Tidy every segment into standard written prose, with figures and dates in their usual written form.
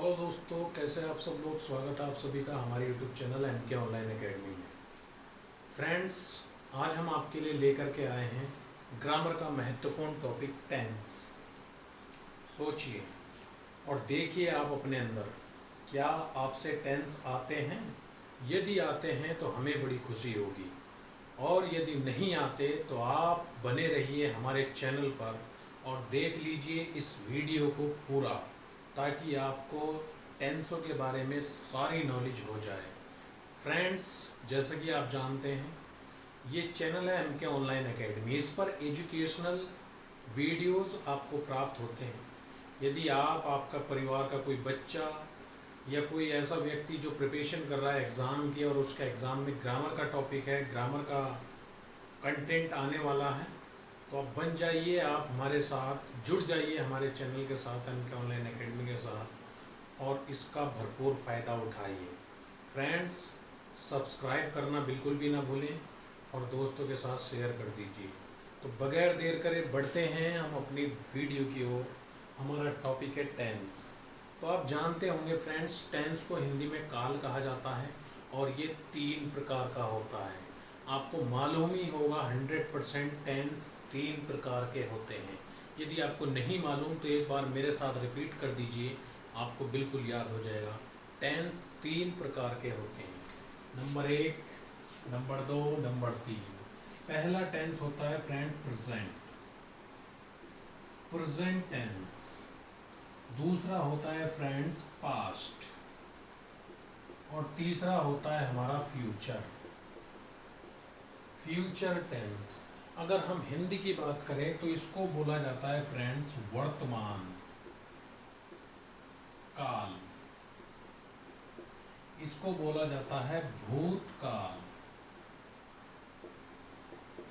Hello दोस्तों, कैसे हैं आप सब लोग। स्वागत है आप सभी का हमारे YouTube channel MK online academy में। फ्रेंड्स, आज हम आपके लिए लेकर के आए हैं ग्रामर का महत्वपूर्ण टॉपिक टेंस। सोचिए और देखिए आप अपने अंदर, क्या आपसे टेंस आते हैं। यदि आते हैं तो हमें बड़ी खुशी होगी, और यदि नहीं आते तो आप बने रहिए हमारे चैनल पर और देख लीजिए इस वीडियो को पूरा, ताकि आपको टेंसों के बारे में सारी नॉलेज हो जाए। फ्रेंड्स, जैसा कि आप जानते हैं, ये चैनल है MK ऑनलाइन एकेडमी। इस पर एजुकेशनल वीडियोस आपको प्राप्त होते हैं। यदि आप, आपका परिवार का कोई बच्चा या कोई ऐसा व्यक्ति जो प्रिपरेशन कर रहा है एग्ज़ाम की, और उसका एग्ज़ाम में ग्रामर का टॉपिक है, ग्रामर का कंटेंट आने वाला है, तो आप बन जाइए, आप हमारे साथ जुड़ जाइए, हमारे चैनल के साथ, MK ऑनलाइन एकेडमी के साथ, और इसका भरपूर फ़ायदा उठाइए। फ्रेंड्स, सब्सक्राइब करना बिल्कुल भी ना भूलें और दोस्तों के साथ शेयर कर दीजिए। तो बगैर देर करे बढ़ते हैं हम अपनी वीडियो की ओर। हमारा टॉपिक है टेंस। तो आप जानते होंगे फ्रेंड्स, टेंस को हिंदी में काल कहा जाता है, और ये 3 प्रकार का होता है। आपको मालूम ही होगा 100% टेंस 3 प्रकार के होते हैं। यदि आपको नहीं मालूम तो एक बार मेरे साथ रिपीट कर दीजिए, आपको बिल्कुल याद हो जाएगा। टेंस 3 प्रकार के होते हैं। Number 1, number 2, number 3। पहला टेंस होता है फ्रेंड प्रेजेंट, प्रेजेंट टेंस। दूसरा होता है फ्रेंड्स पास्ट, और तीसरा होता है हमारा फ्यूचर, फ्यूचर टेंस। अगर हम हिंदी की बात करें तो इसको बोला जाता है फ्रेंड्स वर्तमान काल, इसको बोला जाता है भूतकाल,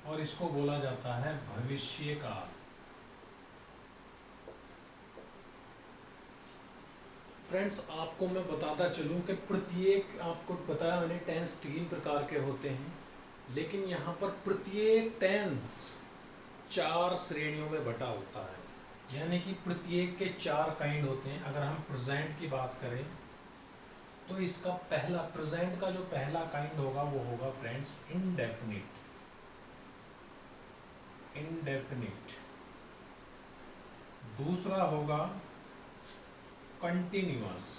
और इसको बोला जाता है भविष्य काल। फ्रेंड्स, आपको मैं बताता चलूं कि प्रत्येक, आपको बताया मैंने टेंस 3 प्रकार के होते हैं, लेकिन यहाँ पर प्रत्येक टेंस 4 श्रेणियों में बटा होता है, यानी कि प्रत्येक के 4 काइंड होते हैं। अगर हम प्रेजेंट की बात करें तो इसका पहला, प्रेजेंट का जो पहला काइंड होगा वो होगा फ्रेंड्स इनडेफिनिट, इनडेफिनिट। दूसरा होगा कंटिन्यूअस।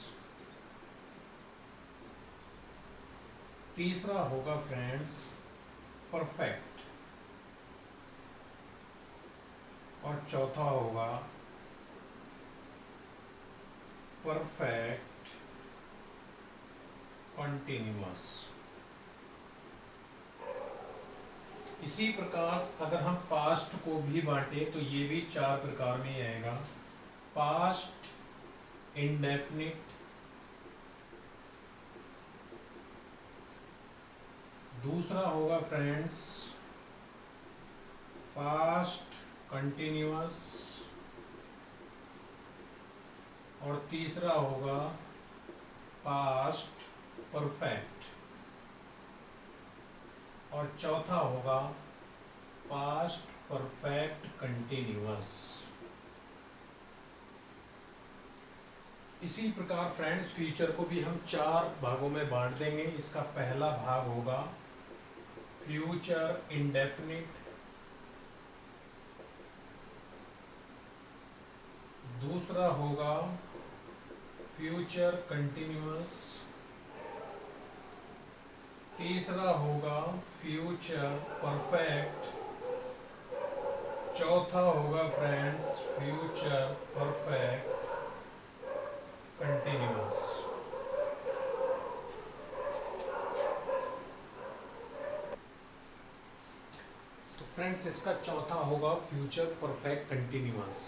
तीसरा होगा फ्रेंड्स परफेक्ट, और चौथा होगा परफेक्ट कंटिन्यूअस। इसी प्रकार अगर हम पास्ट को भी बांटे तो ये भी 4 प्रकार में ही आएगा। पास्ट इंडेफिनिट, दूसरा होगा फ्रेंड्स पास्ट कंटिन्यूअस, और तीसरा होगा पास्ट परफेक्ट, और चौथा होगा पास्ट परफेक्ट कंटिन्यूअस। इसी प्रकार फ्रेंड्स फ्यूचर को भी हम 4 भागों में बांट देंगे। इसका पहला भाग होगा फ्यूचर इंडेफिनिट, दूसरा होगा फ्यूचर कंटिन्यूअस, तीसरा होगा फ्यूचर परफेक्ट, चौथा होगा फ्रेंड्स फ्यूचर परफेक्ट कंटिन्यूअस। तो फ्रेंड्स इसका चौथा होगा फ्यूचर परफेक्ट कंटिन्यूअस।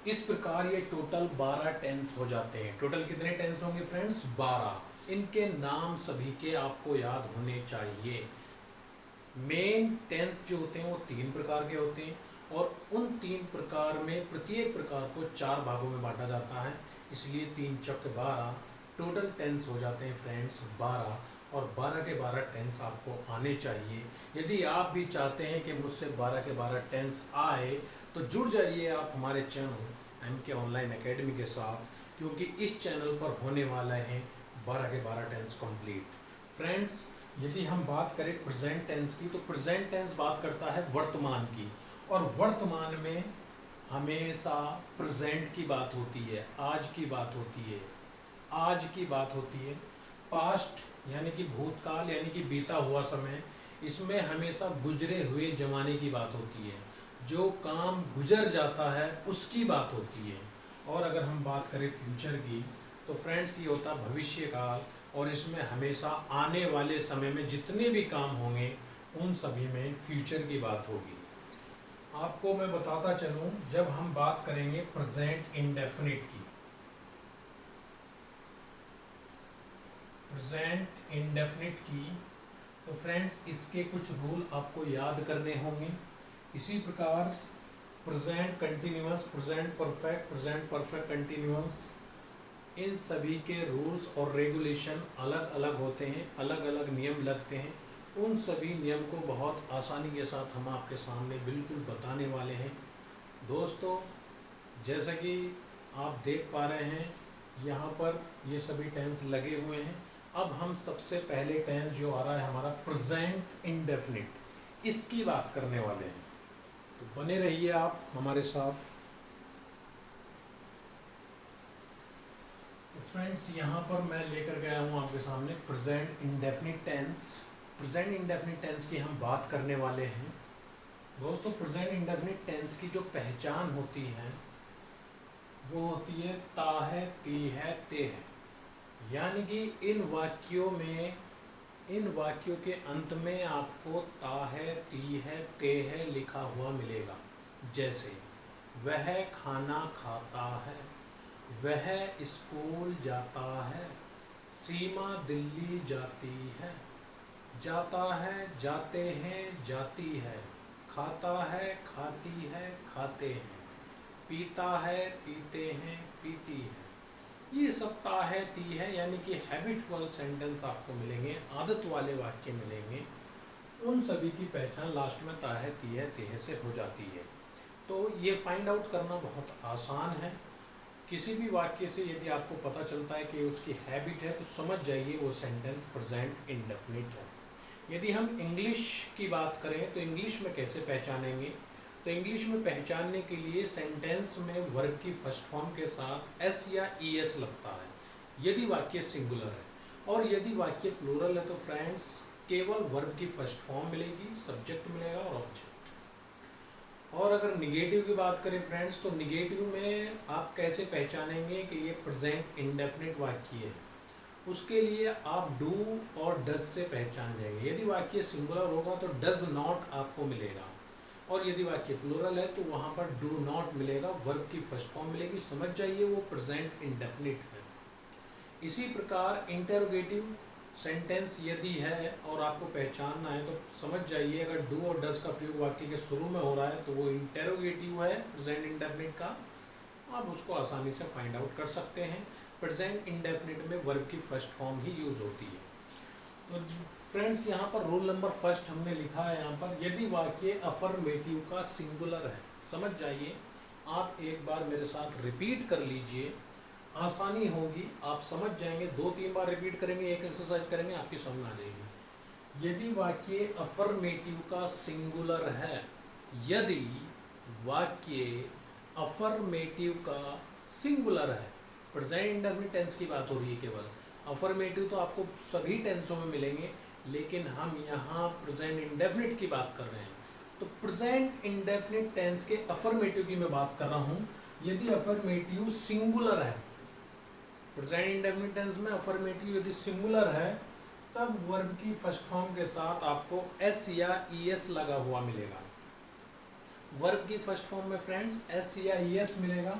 इस प्रकार ये टोटल 12 टेंस हो जाते हैं। टोटल कितने टेंस होंगे फ्रेंड्स? 12। इनके नाम सभी के आपको याद होने चाहिए। मेन टेंस जो होते हैं वो 3 प्रकार के होते हैं, और उन 3 प्रकार में प्रत्येक प्रकार को 4 भागों में बांटा जाता है, इसलिए 3 चौक 12 टोटल टेंस हो जाते हैं फ्रेंड्स 12। और 12 के 12 टेंस आपको आने चाहिए। यदि आप भी चाहते हैं कि मुझसे 12 के 12 टेंस आए तो जुड़ जाइए आप हमारे चैनल MK ऑनलाइन एकेडमी के साथ। क्योंकि इस चैनल पर होने वाले हैं 12 के 12 टेंस कंप्लीट। फ्रेंड्स, यदि हम बात करें प्रेजेंट टेंस की, तो प्रेजेंट टेंस बात करता है वर्तमान की, और वर्तमान में हमेशा प्रेजेंट की बात होती है, आज की बात होती है, आज की बात होती है। पास्ट यानी कि भूतकाल यानी कि बीता हुआ समय, इसमें हमेशा गुजरे हुए जमाने की बात होती है, जो काम गुजर जाता है उसकी बात होती है। और अगर हम बात करें फ्यूचर की, तो फ्रेंड्स ये होता है भविष्य काल, और इसमें हमेशा आने वाले समय में जितने भी काम होंगे उन सभी में फ्यूचर की बात होगी। आपको मैं बताता चलूं, जब हम बात करेंगे प्रेजेंट इंडेफिनिट की, प्रेजेंट इंडेफिनिट की, तो फ्रेंड्स इसके कुछ रूल आपको याद करने होंगे। इसी प्रकार present continuous, present perfect, present perfect continuous, इन सभी के रूल्स और रेगुलेशन अलग अलग होते हैं, अलग अलग नियम लगते हैं। उन सभी नियम को बहुत आसानी के साथ हम आपके सामने बिल्कुल बताने वाले हैं। दोस्तों, जैसा कि आप देख पा रहे हैं, यहाँ पर ये सभी टेंस लगे हुए हैं। अब हम सबसे पहले टेंस जो आ रहा है हमारा प्रेजेंट इंडेफिनिट, इसकी बात करने वाले हैं, तो बने रहिए आप हमारे साथ। तो फ्रेंड्स, यहाँ पर मैं लेकर गया हूँ आपके सामने present indefinite tense. Present indefinite tense की हम बात करने वाले हैं। दोस्तों, प्रेजेंट इंडेफिनिट टेंस की जो पहचान होती है वो होती है ता है, ती है, ते है। यानी कि इन वाक्यों के अंत में आपको ता है, ती है, ते है लिखा हुआ मिलेगा। जैसे वह खाना खाता है, वह स्कूल जाता है, सीमा दिल्ली जाती है, जाता है, जाते हैं, जाती है, खाता है, खाती है, खाते हैं, पीता है, पीते हैं, पीती है। ये सब ता है, ती है यानी कि हैबिचुअल सेंटेंस आपको मिलेंगे, आदत वाले वाक्य मिलेंगे। उन सभी की पहचान लास्ट में ता है, ती है, ते है से हो जाती है। तो ये फाइंड आउट करना बहुत आसान है। किसी भी वाक्य से यदि आपको पता चलता है कि उसकी हैबिट है, तो समझ जाइए वो सेंटेंस प्रेजेंट इंडेफिनिट है। यदि हम इंग्लिश की बात करें, तो इंग्लिश में कैसे पहचानेंगे? तो इंग्लिश में पहचानने के लिए सेंटेंस में वर्ब की फर्स्ट फॉर्म के साथ एस या ई एस लगता है, यदि वाक्य सिंगुलर है। और यदि वाक्य प्लूरल है, तो फ्रेंड्स केवल वर्ब की फर्स्ट फॉर्म मिलेगी, सब्जेक्ट मिलेगा और ऑब्जेक्ट। और अगर निगेटिव की बात करें फ्रेंड्स, तो निगेटिव में आप कैसे पहचानेंगे कि ये प्रेजेंट इंडेफिनिट वाक्य है? उसके लिए आप डू और डज से पहचान जाएंगे। यदि वाक्य सिंगुलर होगा तो डज नॉट आपको मिलेगा, और यदि वाक्य प्लूरल है तो वहाँ पर डू नॉट मिलेगा, वर्ब की फर्स्ट फॉर्म मिलेगी। समझ जाइए वो प्रेजेंट इंडेफिनिट है। इसी प्रकार इंटरोगेटिव सेंटेंस यदि है और आपको पहचानना है, तो समझ जाइए अगर डू और डज का प्रयोग वाक्य के शुरू में हो रहा है तो वो इंटरोगेटिव है प्रेजेंट इंडेफिनिट का। आप उसको आसानी से फाइंड आउट कर सकते हैं। प्रेजेंट इंडेफिनिट में वर्ब की फर्स्ट फॉर्म ही यूज होती है। तो फ्रेंड्स, यहाँ पर रूल नंबर फर्स्ट हमने लिखा है, यहाँ पर यदि वाक्य अफर्मेटिव का सिंगुलर है, समझ जाइए। आप एक बार मेरे साथ रिपीट कर लीजिए, आसानी होगी, आप समझ जाएंगे। 2-3 बार रिपीट करेंगे, एक एक्सरसाइज करेंगे, आपकी समझ में आ जाएगी। यदि वाक्य अफर्मेटिव का सिंगुलर है, यदि वाक्य अफर्मेटिव का सिंगुलर है, प्रेजेंट इंडेफिनिट टेंस की बात हो रही है केवल। अफर्मेटिव तो आपको सभी टेंसों में मिलेंगे, लेकिन हम यहाँ प्रेजेंट इंडेफिनिट की बात कर रहे हैं। तो प्रेजेंट इंडेफिनिट टेंस के अफर्मेटिव की मैं बात कर रहा हूँ। यदि अफर्मेटिव सिंगुलर है, प्रेजेंट इंडेफिनिट टेंस में अफर्मेटिव यदि सिंगुलर है, तब वर्ब की फर्स्ट फॉर्म के साथ आपको एस या ई एस लगा हुआ मिलेगा। वर्ब की फर्स्ट फॉर्म में फ्रेंड्स एस या ई एस मिलेगा,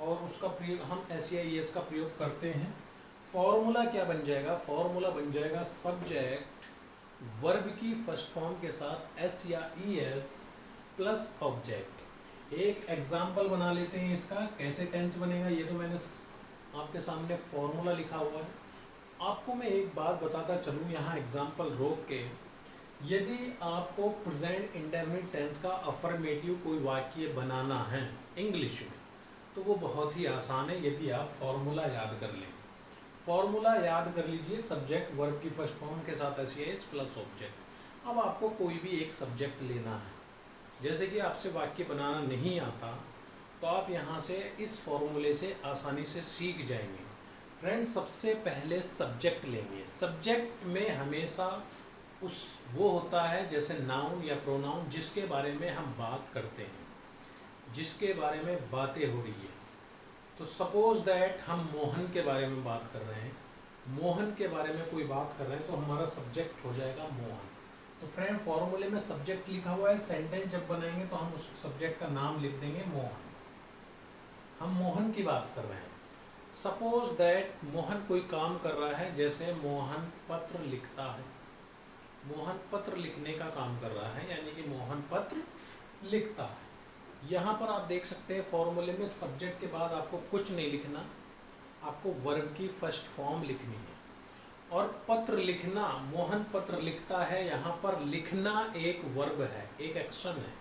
और उसका प्रयोग हम एस या ई एस का प्रयोग करते हैं। फॉर्मूला क्या बन जाएगा? फॉर्मूला बन जाएगा सब्जेक्ट वर्ब की फर्स्ट फॉर्म के साथ एस या ई एस प्लस ऑब्जेक्ट। एक एग्जाम्पल बना लेते हैं इसका, कैसे टेंस बनेगा। ये तो मैंने आपके सामने फॉर्मूला लिखा हुआ है। आपको मैं एक बात बताता चलूँ यहाँ एग्जाम्पल रोक के। यदि आपको प्रेजेंट इंडेफिनिट टेंस का अफर्मेटिव कोई वाक्य बनाना है इंग्लिश में, तो वो बहुत ही आसान है यदि आप फॉर्मूला याद कर लें। फॉर्मूला याद कर लीजिए, सब्जेक्ट वर्ब की फर्स्ट फॉर्म के साथ एस प्लस ऑब्जेक्ट। अब आपको कोई भी एक सब्जेक्ट लेना है, जैसे कि आपसे वाक्य बनाना नहीं आता तो आप यहाँ से इस फॉर्मूले से आसानी से सीख जाएंगे। फ्रेंड्स, सबसे पहले सब्जेक्ट लेंगे। सब्जेक्ट में हमेशा वो होता है जैसे नाउन या प्रोनाउन, जिसके बारे में हम बात करते हैं, जिसके बारे में बातें हो रही है। तो सपोज दैट हम मोहन के बारे में बात कर रहे हैं, मोहन के बारे में कोई बात कर रहे हैं, तो हमारा सब्जेक्ट हो जाएगा मोहन। तो फ्रेंड, फॉर्मूले में सब्जेक्ट लिखा हुआ है, सेंटेंस जब बनाएंगे तो हम उस सब्जेक्ट का नाम लिख देंगे मोहन। हम मोहन की बात कर रहे हैं। सपोज दैट मोहन कोई काम कर रहा है, जैसे मोहन पत्र लिखता है, मोहन पत्र लिखने का काम कर रहा है, यानी कि मोहन पत्र लिखता है। यहाँ पर आप देख सकते हैं फॉर्मूले में सब्जेक्ट के बाद आपको कुछ नहीं लिखना, आपको वर्ब की फर्स्ट फॉर्म लिखनी है। और पत्र लिखना, मोहन पत्र लिखता है, यहाँ पर लिखना एक वर्ब है, एक एक्शन है,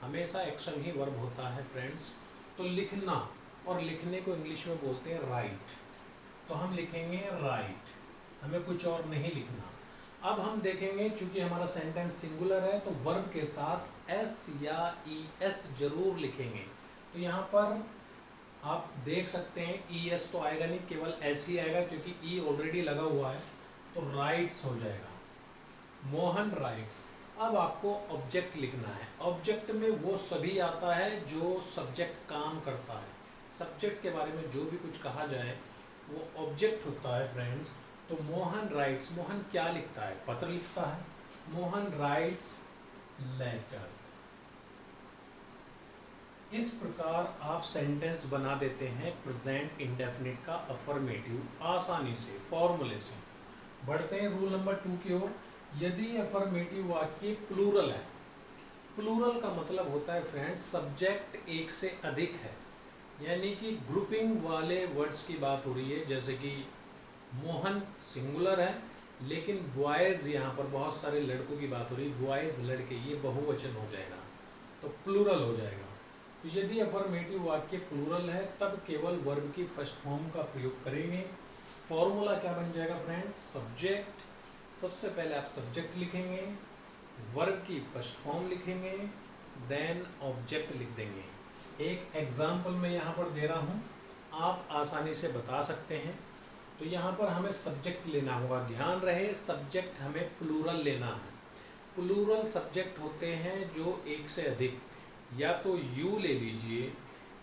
हमेशा एक्शन ही वर्ब होता है फ्रेंड्स। तो लिखना, और लिखने को इंग्लिश में बोलते हैं राइट, तो हम लिखेंगे राइट, हमें कुछ और नहीं लिखना। अब हम देखेंगे, चूंकि हमारा सेंटेंस सिंगुलर है तो वर्ब के साथ एस या ई एस जरूर लिखेंगे। तो यहाँ पर आप देख सकते हैं ई एस तो आएगा नहीं, केवल एस ही आएगा, क्योंकि ई ऑलरेडी लगा हुआ है, तो राइट्स हो जाएगा, मोहन राइट्स। अब आपको ऑब्जेक्ट लिखना है। ऑब्जेक्ट में वो सभी आता है जो सब्जेक्ट काम करता है। सब्जेक्ट के बारे में जो भी कुछ कहा जाए वो ऑब्जेक्ट होता है फ्रेंड्स। तो मोहन राइट्स, मोहन क्या लिखता है? पत्र लिखता है। Mohan writes letter. इस प्रकार आप सेंटेंस बना देते हैं प्रेजेंट इंडेफिनिट का अफर्मेटिव आसानी से, फॉर्मूले से। बढ़ते हैं रूल नंबर 2 की ओर। यदि अफर्मेटिव वाक्य प्लूरल है, प्लूरल का मतलब होता है फ्रेंड्स सब्जेक्ट एक से अधिक है, यानी कि ग्रुपिंग वाले वर्ड्स की बात हो रही है। जैसे कि मोहन सिंगुलर है, लेकिन बॉयज, यहाँ पर बहुत सारे लड़कों की बात हो रही है, बॉयज लड़के, ये बहुवचन हो जाएगा, तो प्लूरल हो जाएगा। तो यदि अफर्मेटिव वाक्य प्लूरल है तब केवल वर्ब की फर्स्ट फॉर्म का प्रयोग करेंगे। फॉर्मूला क्या बन जाएगा फ्रेंड्स? सब्जेक्ट, सबसे पहले आप सब्जेक्ट लिखेंगे, वर्ब की फर्स्ट फॉर्म लिखेंगे, देन ऑब्जेक्ट लिख देंगे। एक एग्जाम्पल मैं यहाँ पर दे रहा हूँ, आप आसानी से बता सकते हैं। तो यहाँ पर हमें सब्जेक्ट लेना होगा, ध्यान रहे सब्जेक्ट हमें प्लूरल लेना है। प्लूरल सब्जेक्ट होते हैं जो एक से अधिक, या तो यू ले लीजिए,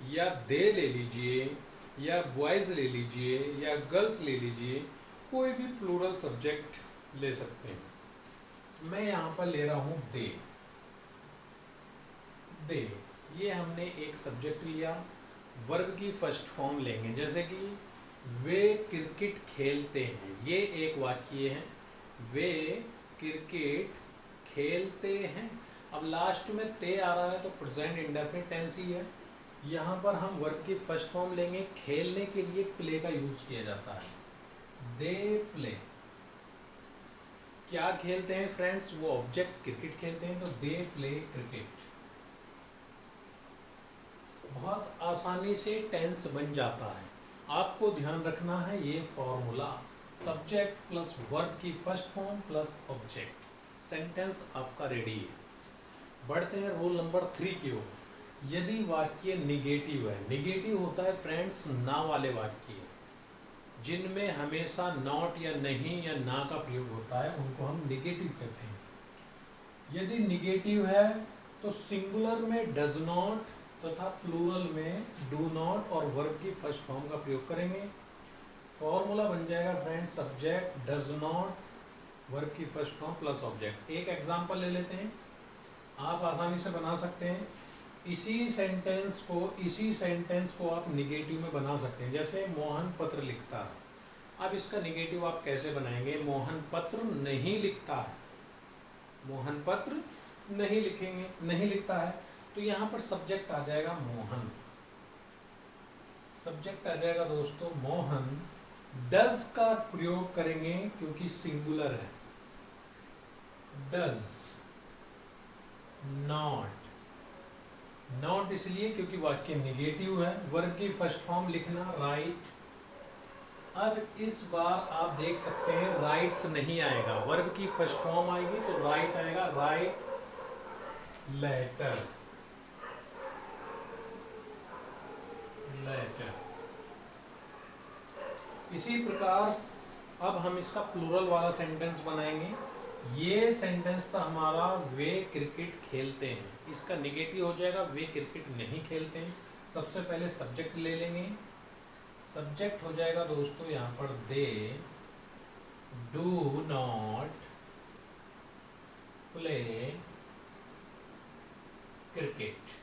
या दे ले लीजिए, या बॉयज़ ले लीजिए, या गर्ल्स ले लीजिए, कोई भी प्लूरल सब्जेक्ट ले सकते हैं। मैं यहाँ पर ले रहा हूँ दे। दे, ये हमने एक सब्जेक्ट लिया, वर्ब की फर्स्ट फॉर्म लेंगे, जैसे कि वे क्रिकेट खेलते हैं, ये एक वाक्य है, वे क्रिकेट खेलते हैं। अब लास्ट में ते आ रहा है तो प्रेजेंट इंडेफिनिट टेंस ही है। यहाँ पर हम वर्ब की फर्स्ट फॉर्म लेंगे, खेलने के लिए प्ले का यूज किया जाता है, दे प्ले। क्या खेलते हैं फ्रेंड्स? वो ऑब्जेक्ट क्रिकेट खेलते हैं, तो दे प्ले क्रिकेट। बहुत आसानी से टेंस बन जाता है। आपको ध्यान रखना है ये फॉर्मूला, सब्जेक्ट प्लस वर्ब की first form plus object, sentence आपका रेडी है। बढ़ते हैं रूल नंबर 3 की ओर। यदि वाक्य निगेटिव है, निगेटिव होता है फ्रेंड्स ना वाले वाक्य, जिनमें हमेशा नॉट या नहीं या ना का प्रयोग होता है, उनको हम निगेटिव कहते हैं। यदि निगेटिव है तो सिंगुलर में डज नॉट तथा प्लूरल में डू नॉट और वर्ब की फर्स्ट फॉर्म का प्रयोग करेंगे। फॉर्मूला बन जाएगा friends subject does not, verb की फर्स्ट फॉर्म प्लस ऑब्जेक्ट। एक एग्जांपल ले लेते हैं, आप आसानी से बना सकते हैं। इसी सेंटेंस को आप निगेटिव में बना सकते हैं, जैसे मोहन पत्र लिखता है। अब इसका निगेटिव आप कैसे बनाएंगे? मोहन पत्र नहीं लिखता है, मोहन पत्र नहीं लिखेंगे, नहीं लिखता है, तो यहाँ पर सब्जेक्ट आ जाएगा मोहन, सब्जेक्ट आ जाएगा दोस्तों मोहन। डज का प्रयोग करेंगे क्योंकि सिंगुलर है, डज नॉट, नॉट इसलिए क्योंकि वाक्य निगेटिव है। वर्ब की फर्स्ट फॉर्म लिखना राइट। अब इस बार आप देख सकते हैं राइट्स नहीं आएगा, वर्ब की फर्स्ट फॉर्म आएगी तो राइट आएगा, राइट लेटर, लेटर। इसी प्रकार अब हम इसका प्लूरल वाला सेंटेंस बनाएंगे। ये सेंटेंस था हमारा वे क्रिकेट खेलते हैं, इसका निगेटिव हो जाएगा वे क्रिकेट नहीं खेलते हैं। सबसे पहले सब्जेक्ट ले लेंगे, सब्जेक्ट हो जाएगा दोस्तों यहाँ पर they do not play cricket.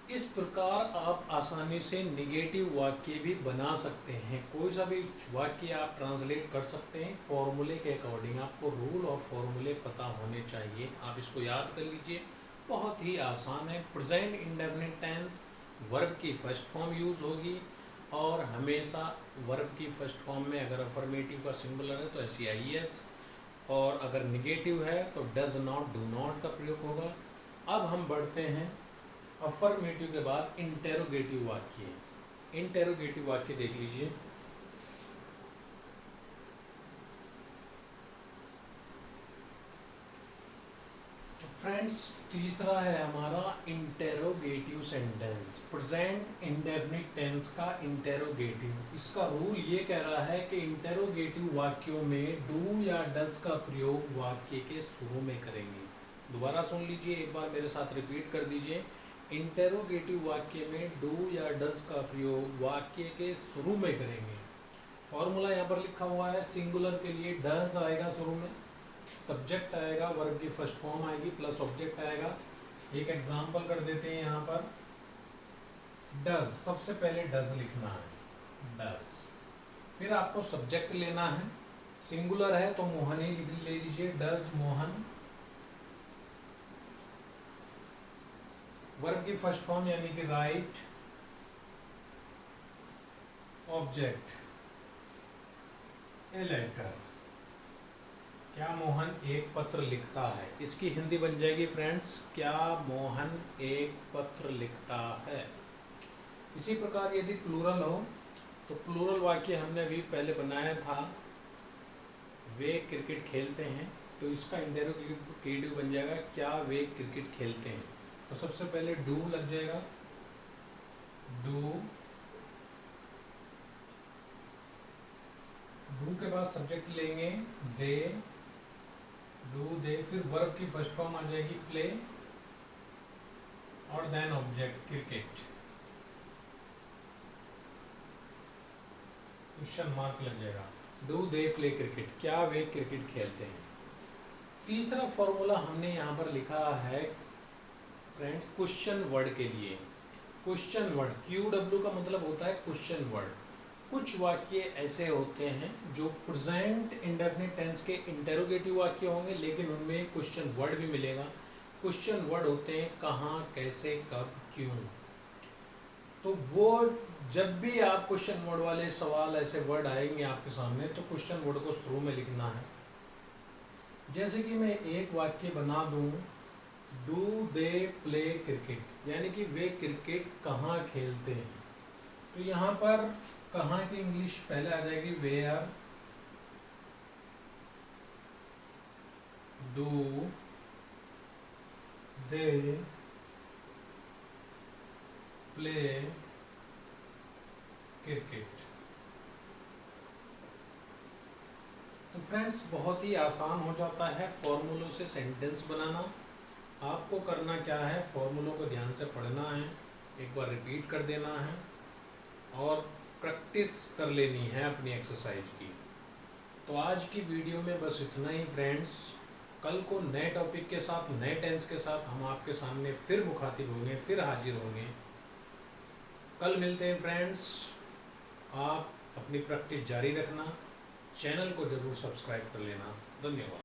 इस प्रकार आप आसानी से निगेटिव वाक्य भी बना सकते हैं। कोई सा भी वाक्य आप ट्रांसलेट कर सकते हैं फॉर्मूले के अकॉर्डिंग। आपको रूल और फॉर्मूले पता होने चाहिए, आप इसको याद कर लीजिए, बहुत ही आसान है। प्रेजेंट इंडेफिनिट टेंस वर्ब की फर्स्ट फॉर्म यूज होगी और हमेशा वर्ब की फर्स्ट फॉर्म में अगर अफर्मेटिव का सिंगुलर है तो SEIS, और अगर निगेटिव है तो डज नॉट डू नॉट का प्रयोग होगा। अब हम बढ़ते हैं अफर्मेटिव के बाद इंटेरोगेटिव वाक्य। इंटेरोगेटिव वाक्य देख लीजिए। तो फ्रेंड्स तीसरा है हमारा interrogative sentence, present indefinite tense का इंटेरोगेटिव। इसका रूल ये कह रहा है कि इंटेरोगेटिव वाक्यों में डू या डज का प्रयोग वाक्य के शुरू में करेंगे। दोबारा सुन लीजिए, एक बार मेरे साथ रिपीट कर दीजिए। इंटेरोगेटिव वाक्य में डू या डज का प्रयोग वाक्य के शुरू में करेंगे। फॉर्मूला यहाँ पर लिखा हुआ है, सिंगुलर के लिए डज आएगा शुरू में, सब्जेक्ट आएगा, वर्ब की फर्स्ट फॉर्म आएगी प्लस ऑब्जेक्ट आएगा। एक एग्जांपल कर देते हैं यहाँ पर, डज, सबसे पहले डज लिखना है, डज। फिर आपको सब्जेक्ट लेना है, सिंगुलर है तो मोहन ही ले लीजिए, डज मोहन। वर्ब की फर्स्ट फॉर्म यानी कि राइट, ऑब्जेक्ट ए लेटर, क्या मोहन एक पत्र लिखता है। इसकी हिंदी बन जाएगी फ्रेंड्स, क्या मोहन एक पत्र लिखता है। इसी प्रकार यदि प्लूरल हो तो प्लूरल वाक्य हमने अभी पहले बनाया था, वे क्रिकेट खेलते हैं, तो इसका इंटेरोगेटिव बन जाएगा क्या वे क्रिकेट खेलते हैं। तो सबसे पहले डू लग जाएगा, डू, डू के बाद सब्जेक्ट लेंगे दे, डू दे, फिर वर्ब की फर्स्ट फॉर्म आ जाएगी प्ले, और then object cricket, question mark लग जाएगा, डू दे प्ले क्रिकेट, क्या वे क्रिकेट खेलते हैं। तीसरा फॉर्मूला हमने यहाँ पर लिखा है फ्रेंड्स क्वेश्चन वर्ड के लिए। क्वेश्चन वर्ड, QW का मतलब होता है क्वेश्चन वर्ड। कुछ वाक्य ऐसे होते हैं जो प्रेजेंट इंडेफिनिट टेंस के इंटेरोगेटिव वाक्य होंगे, लेकिन उनमें क्वेश्चन वर्ड भी मिलेगा। क्वेश्चन वर्ड होते हैं कहाँ, कैसे, कब, क्यों। तो वो जब भी आप क्वेश्चन वर्ड वाले सवाल, ऐसे वर्ड आएंगे आपके सामने, तो क्वेश्चन वर्ड को शुरू में लिखना है। जैसे कि मैं एक वाक्य बना दूं, डू दे प्ले क्रिकेट, यानी कि वे क्रिकेट कहाँ खेलते हैं। तो यहाँ पर कहाँ की इंग्लिश पहले आ जाएगी, where do they play cricket. तो फ्रेंड्स बहुत ही आसान हो जाता है फॉर्मूलों से सेंटेंस बनाना। आपको करना क्या है, फॉर्मूलों को ध्यान से पढ़ना है, एक बार रिपीट कर देना है और प्रैक्टिस कर लेनी है अपनी एक्सरसाइज की। तो आज की वीडियो में बस इतना ही फ्रेंड्स। कल को नए टॉपिक के साथ, नए टेंस के साथ हम आपके सामने फिर मुखातिब होंगे, फिर हाजिर होंगे। कल मिलते हैं फ्रेंड्स। आप अपनी प्रैक्टिस जारी रखना, चैनल को ज़रूर सब्सक्राइब कर लेना। धन्यवाद।